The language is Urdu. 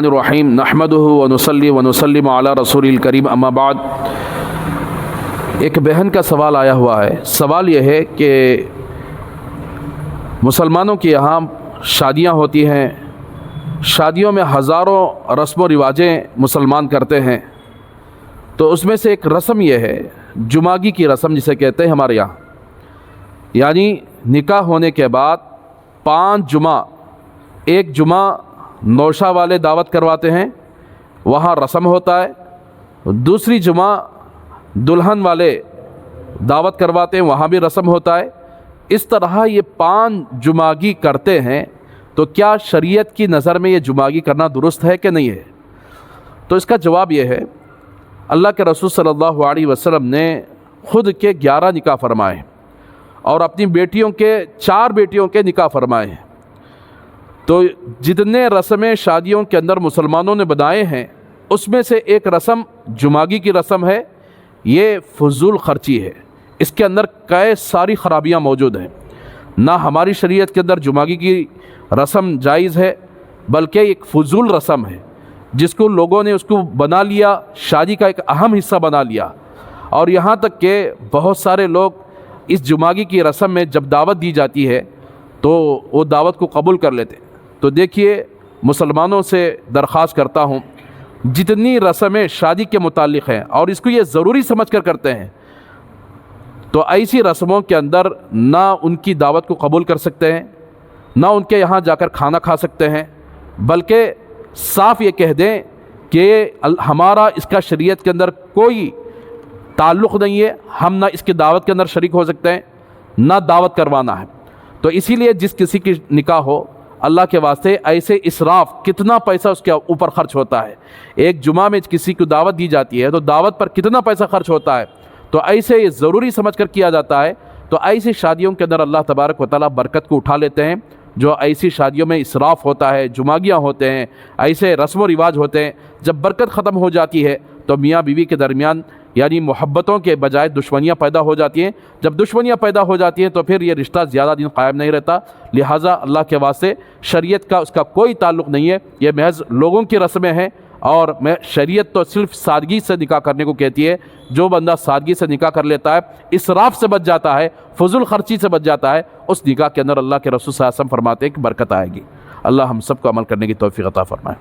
الرحیم نحمدہ ونصلی ونسلم علی رسول الکریم اما بعد۔ ایک بہن کا سوال آیا ہوا ہے۔ سوال یہ ہے کہ مسلمانوں کے یہاں شادیاں ہوتی ہیں، شادیوں میں ہزاروں رسم و رواجیں مسلمان کرتے ہیں، تو اس میں سے ایک رسم یہ ہے جمعگی کی رسم جسے کہتے ہیں ہمارے یہاں، یعنی نکاح ہونے کے بعد 5 جمعہ، ایک جمعہ نوشہ والے دعوت کرواتے ہیں، وہاں رسم ہوتا ہے، دوسری جمعہ دلہن والے دعوت کرواتے ہیں، وہاں بھی رسم ہوتا ہے۔ اس طرح یہ 5 جمعگی کرتے ہیں، تو کیا شریعت کی نظر میں یہ جمعگی کرنا درست ہے کہ نہیں ہے؟ تو اس کا جواب یہ ہے، اللہ کے رسول صلی اللہ علیہ وسلم نے خود کے 11 نکاح فرمائے اور اپنی بیٹیوں کے 4 بیٹیوں کے نکاح فرمائے ہیں۔ تو جتنے رسمیں شادیوں کے اندر مسلمانوں نے بنائے ہیں، اس میں سے ایک رسم جمعگی کی رسم ہے۔ یہ فضول خرچی ہے، اس کے اندر کئی ساری خرابیاں موجود ہیں۔ نہ ہماری شریعت کے اندر جمعگی کی رسم جائز ہے، بلکہ ایک فضول رسم ہے جس کو لوگوں نے اس کو بنا لیا، شادی کا ایک اہم حصہ بنا لیا، اور یہاں تک کہ بہت سارے لوگ اس جمعگی کی رسم میں جب دعوت دی جاتی ہے تو وہ دعوت کو قبول کر لیتے ہیں۔ تو دیکھیے، مسلمانوں سے درخواست کرتا ہوں، جتنی رسمیں شادی کے متعلق ہیں اور اس کو یہ ضروری سمجھ کر کرتے ہیں، تو ایسی رسموں کے اندر نہ ان کی دعوت کو قبول کر سکتے ہیں، نہ ان کے یہاں جا کر کھانا کھا سکتے ہیں، بلکہ صاف یہ کہہ دیں کہ ہمارا اس کا شریعت کے اندر کوئی تعلق نہیں ہے، ہم نہ اس کی دعوت کے اندر شریک ہو سکتے ہیں، نہ دعوت کروانا ہے۔ تو اسی لیے جس کسی کی نکاح ہو، اللہ کے واسطے ایسے اسراف، کتنا پیسہ اس کے اوپر خرچ ہوتا ہے، ایک جمعہ میں کسی کو دعوت دی جاتی ہے تو دعوت پر کتنا پیسہ خرچ ہوتا ہے، تو ایسے یہ ضروری سمجھ کر کیا جاتا ہے۔ تو ایسی شادیوں کے اندر اللہ تبارک و تعالیٰ برکت کو اٹھا لیتے ہیں۔ جو ایسی شادیوں میں اسراف ہوتا ہے، جمعگیاں ہوتے ہیں، ایسے رسم و رواج ہوتے ہیں، جب برکت ختم ہو جاتی ہے تو میاں بیوی کے درمیان یعنی محبتوں کے بجائے دشمنیاں پیدا ہو جاتی ہیں۔ جب دشمنیاں پیدا ہو جاتی ہیں تو پھر یہ رشتہ زیادہ دن قائم نہیں رہتا۔ لہٰذا اللہ کے واسطے شریعت کا اس کا کوئی تعلق نہیں ہے، یہ محض لوگوں کی رسمیں ہیں، اور شریعت تو صرف سادگی سے نکاح کرنے کو کہتی ہے۔ جو بندہ سادگی سے نکاح کر لیتا ہے، اسراف سے بچ جاتا ہے، فضول خرچی سے بچ جاتا ہے، اس نکاح کے اندر اللہ کے رسول صلی اللہ علیہ وسلم فرماتے ہیں کہ برکت آئے گی۔ اللہ ہم سب کو عمل کرنے کی توفیق عطا فرمائے۔